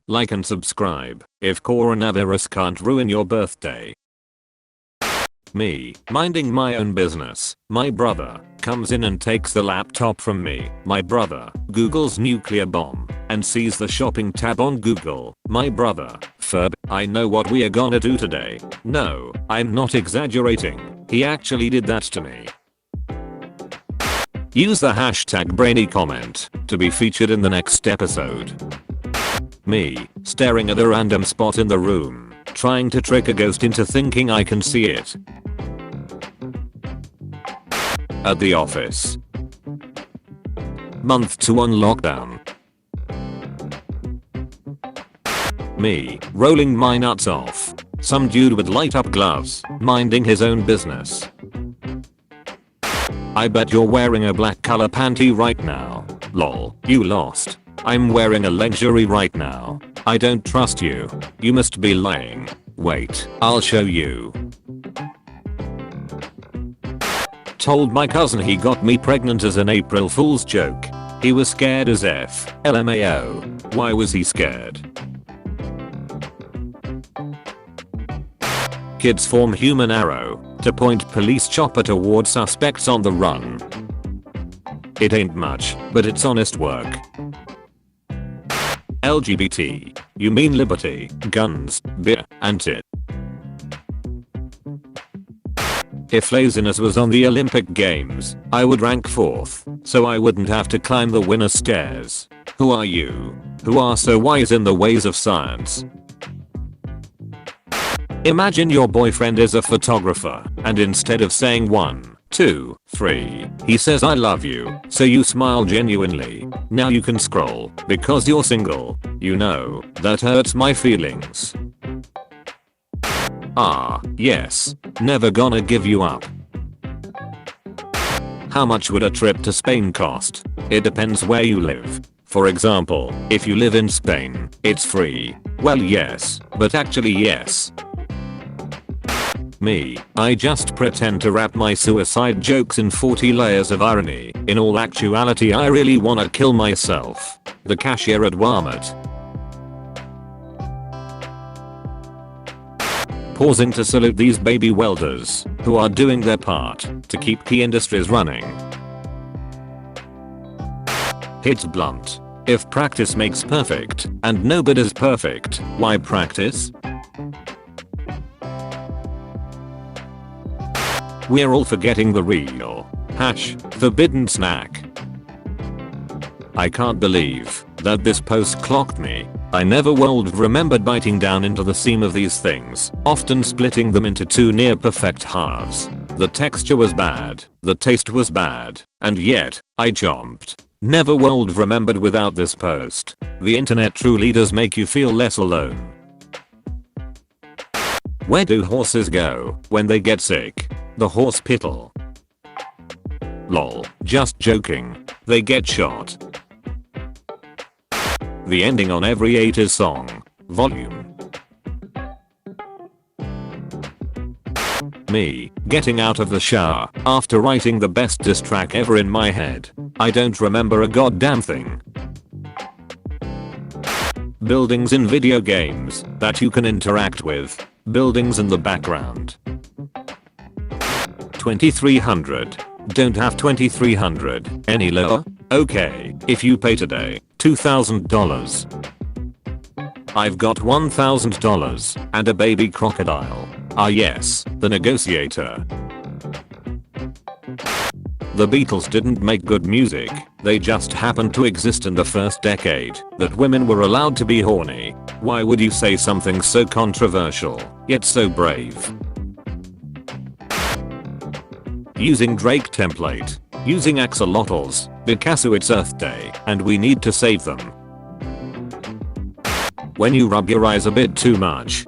like and subscribe if coronavirus can't ruin your birthday. Me, minding my own business. My brother comes in and takes the laptop from me. My brother Googles nuclear bomb and sees the shopping tab on Google. My brother, Ferb, I know what we are gonna do today. No, I'm not exaggerating. He actually did that to me. Use the hashtag brainy comment to be featured in the next episode. Me, staring at a random spot in the room, trying to trick a ghost into thinking I can see it. At the office. Month 2 on lockdown. Me, rolling my nuts off. Some dude with light up gloves, minding his own business. I bet you're wearing a black color panty right now. Lol, you lost. I'm wearing a luxury right now. I don't trust you. You must be lying. Wait, I'll show you. Told my cousin he got me pregnant as an April Fool's joke. He was scared as F. LMAO. Why was he scared? Kids form human arrow to point police chopper toward suspects on the run. It ain't much, but it's honest work. LGBT. You mean liberty, guns, beer, and tit. If laziness was on the Olympic Games, I would rank 4th, so I wouldn't have to climb the winner's stairs. Who are you, who are so wise in the ways of science? Imagine your boyfriend is a photographer, and instead of saying 1, 2, 3, he says I love you, so you smile genuinely. Now you can scroll, because you're single. You know, that hurts my feelings. Ah, yes. Never gonna give you up. How much would a trip to Spain cost? It depends where you live. For example, if you live in Spain, it's free. Well, yes, but actually yes. Me, I just pretend to wrap my suicide jokes in 40 layers of irony. In all actuality, I really wanna kill myself. The cashier at Walmart. Pausing to salute these baby welders who are doing their part to keep key industries running. It's blunt. If practice makes perfect and nobody's perfect, why practice? We're all forgetting the real forbidden snack. I can't believe that this post clocked me. I never remembered biting down into the seam of these things, often splitting them into 2 near perfect halves. The texture was bad, the taste was bad, and yet, I chomped. Never remembered without this post. The internet truly does make you feel less alone. Where do horses go when they get sick? The hospital. Lol, just joking. They get shot. The ending on every 80s song. Volume. Me, getting out of the shower after writing the best diss track ever in my head. I don't remember a goddamn thing. Buildings in video games that you can interact with. Buildings in the background. 2300. Don't have 2300. Any lower? Okay, if you pay today, $2,000. I've got $1,000 and a baby crocodile. Ah yes, the negotiator. The Beatles didn't make good music, they just happened to exist in the first decade that women were allowed to be horny. Why would you say something so controversial, yet so brave? Using Drake template. Using axolotls, because it's Earth Day and we need to save them. When you rub your eyes a bit too much.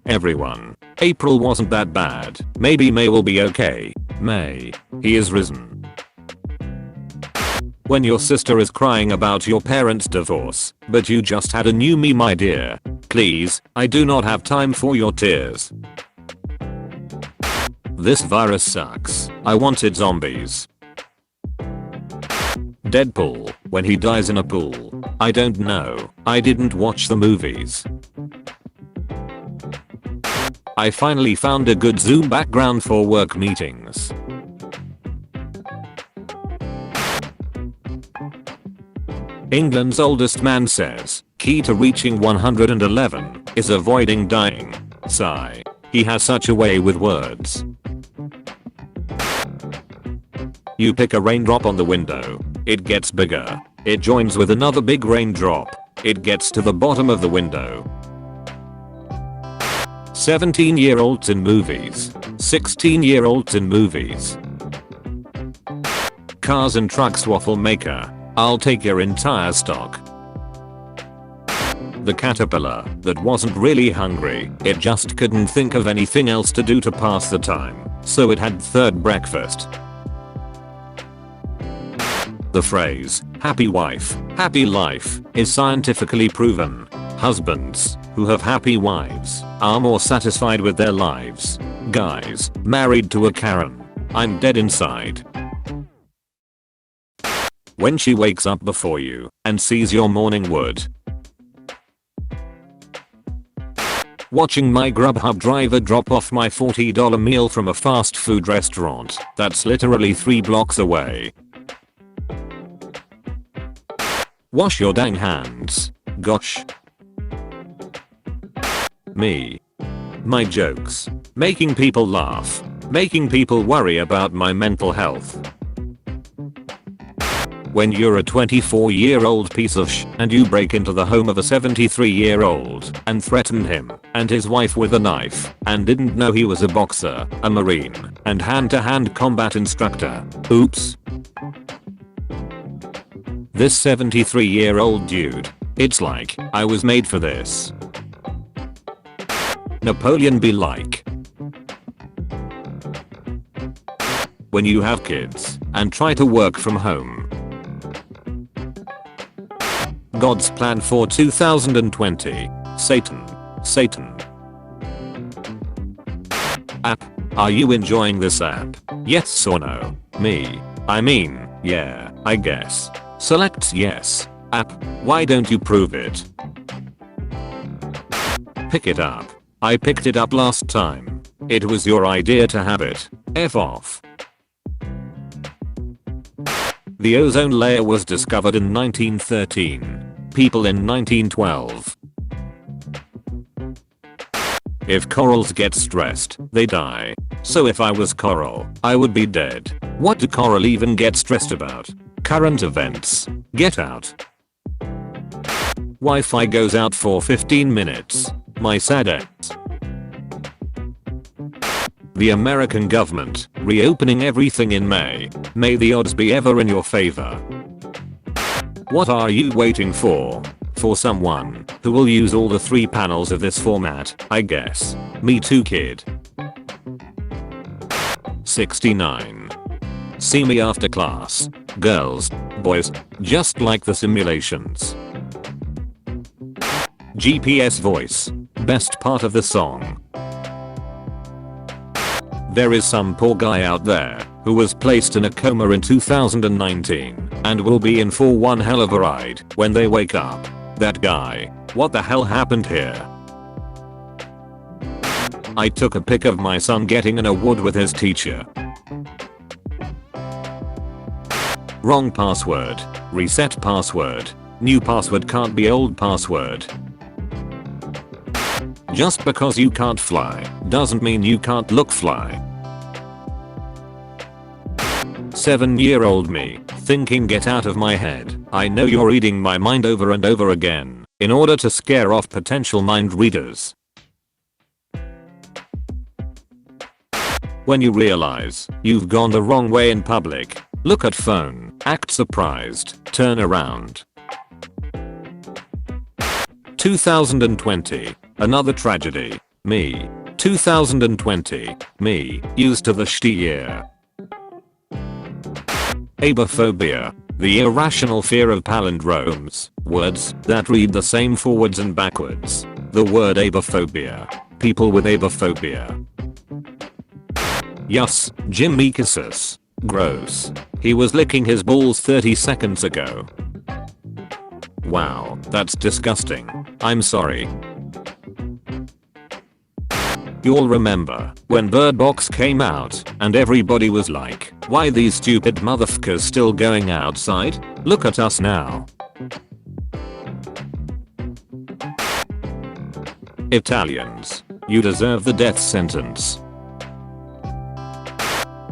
Everyone. April wasn't that bad. Maybe May will be okay. May. He is risen. When your sister is crying about your parents' divorce, but you just had a new meme idea. Please, I do not have time for your tears. This virus sucks. I wanted zombies. Deadpool, when he dies in a pool. I don't know. I didn't watch the movies. I finally found a good Zoom background for work meetings. England's oldest man says, key to reaching 111 is avoiding dying. Sigh. He has such a way with words. You pick a raindrop on the window. It gets bigger. It joins with another big raindrop. It gets to the bottom of the window. 17-year-olds in movies. 16-year-olds in movies. Cars and trucks waffle maker. I'll take your entire stock. The caterpillar that wasn't really hungry, it just couldn't think of anything else to do to pass the time, so it had third breakfast. The phrase, happy wife, happy life, is scientifically proven. Husbands who have happy wives are more satisfied with their lives. Guys married to a Karen, I'm dead inside. When she wakes up before you and sees your morning wood. Watching my Grubhub driver drop off my $40 meal from a fast food restaurant that's literally 3 blocks away. Wash your dang hands. Gosh. Me. My jokes. Making people laugh. Making people worry about my mental health. When you're a 24-year-old piece of sh and you break into the home of a 73-year-old and threaten him and his wife with a knife and didn't know he was a boxer, a marine, and hand-to-hand combat instructor. Oops. This 73-year-old dude. It's like, I was made for this. Napoleon be like. When you have kids and try to work from home. God's plan for 2020. Satan. Satan. App. Are you enjoying this app? Yes or no? Me. I mean, yeah, I guess. Select yes. App. Why don't you prove it? Pick it up. I picked it up last time. It was your idea to have it. F off. The ozone layer was discovered in 1913. People in 1912. If corals get stressed, they die. So if I was coral, I would be dead. What do coral even get stressed about? Current events. Get out. Wi-Fi goes out for 15 minutes. My sad ex. The American government reopening everything in May. May the odds be ever in your favor. What are you waiting for? For someone who will use all the 3 panels of this format, I guess. Me too, kid. 69. See me after class. Girls, boys, just like the simulations. GPS voice. Best part of the song. There is some poor guy out there who was placed in a coma in 2019 and will be in for one hell of a ride when they wake up. That guy. What the hell happened here? I took a pic of my son getting an award with his teacher. Wrong password. Reset password. New password can't be old password. Just because you can't fly doesn't mean you can't look fly. 7-year-old me, thinking get out of my head. I know you're reading my mind over and over again, in order to scare off potential mind readers. When you realize you've gone the wrong way in public, look at phone, act surprised, turn around. 2020, another tragedy. Me. 2020, me, used to the shitty year. Abophobia, the irrational fear of palindromes, words that read the same forwards and backwards. The word abophobia. People with abophobia. Yus, Jim Meekisus. Gross. He was licking his balls 30 seconds ago. Wow, that's disgusting. I'm sorry. You'll remember when Bird Box came out and everybody was like, why these stupid motherfuckers still going outside? Look at us now. Italians, you deserve the death sentence.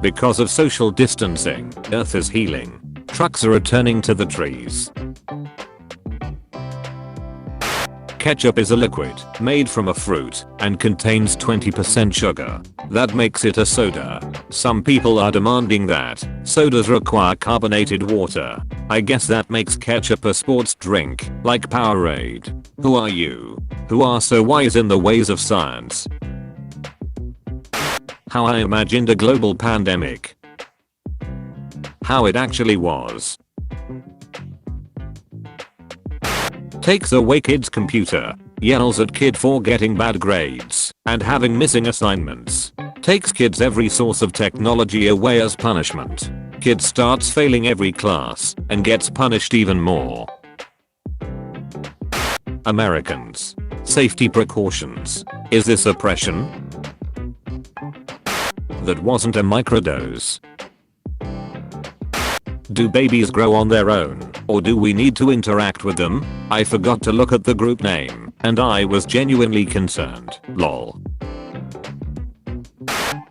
Because of social distancing, Earth is healing. Trucks are returning to the trees. Ketchup is a liquid made from a fruit and contains 20% sugar. That makes it a soda. Some people are demanding that sodas require carbonated water. I guess that makes ketchup a sports drink, like Powerade. Who are you? Who are so wise in the ways of science? How I imagined a global pandemic. How it actually was. Takes away kid's computer, yells at kid for getting bad grades and having missing assignments. Takes kids every source of technology away as punishment. Kid starts failing every class and gets punished even more. Americans. Safety precautions. Is this oppression? That wasn't a microdose. Do babies grow on their own, or do we need to interact with them? I forgot to look at the group name, and I was genuinely concerned. Lol.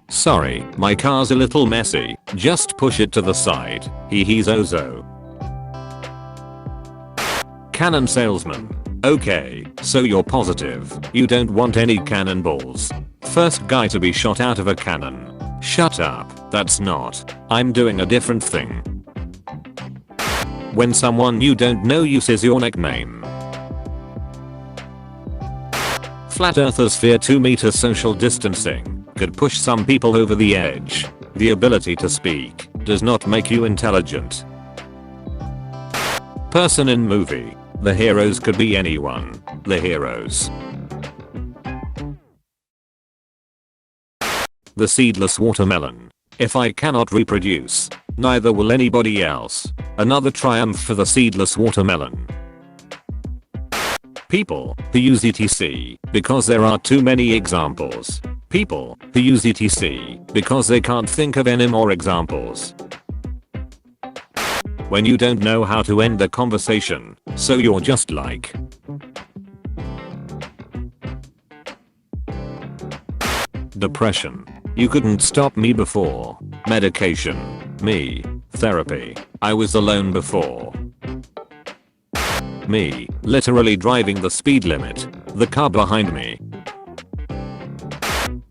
Sorry, my car's a little messy. Just push it to the side. He's Ozo. Cannon salesman. Okay, so you're positive. You don't want any cannonballs. First guy to be shot out of a cannon. Shut up, that's not. I'm doing a different thing. When someone you don't know uses your nickname. Flat earthers fear 2 meter social distancing could push some people over the edge. The ability to speak does not make you intelligent. Person in movie. The heroes could be anyone. The heroes. The seedless watermelon. If I cannot reproduce, neither will anybody else. Another triumph for the seedless watermelon. People who use etc because there are too many examples. People who use etc because they can't think of any more examples. When you don't know how to end the conversation, so you're just like. Depression. You couldn't stop me before. Medication. Me. Therapy. I was alone before. Me. Literally driving the speed limit. The car behind me.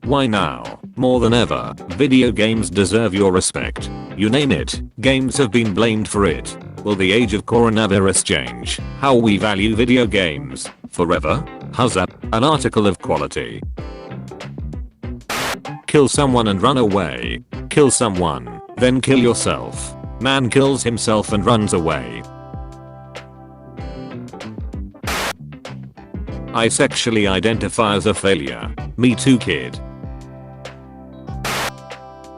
Why now? More than ever, video games deserve your respect. You name it, games have been blamed for it. Will the age of coronavirus change how we value video games? Forever? How's that? An article of quality. Kill someone and run away. Kill someone, then kill yourself. Man kills himself and runs away. I sexually identify as a failure. Me too, kid.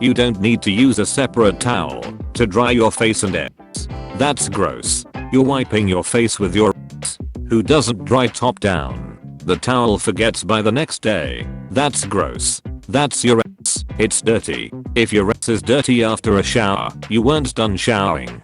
You don't need to use a separate towel to dry your face and ass. That's gross. You're wiping your face with your ass. Who doesn't dry top down? The towel forgets by the next day. That's gross. That's your ass. It's dirty. If your ass is dirty after a shower, you weren't done showering.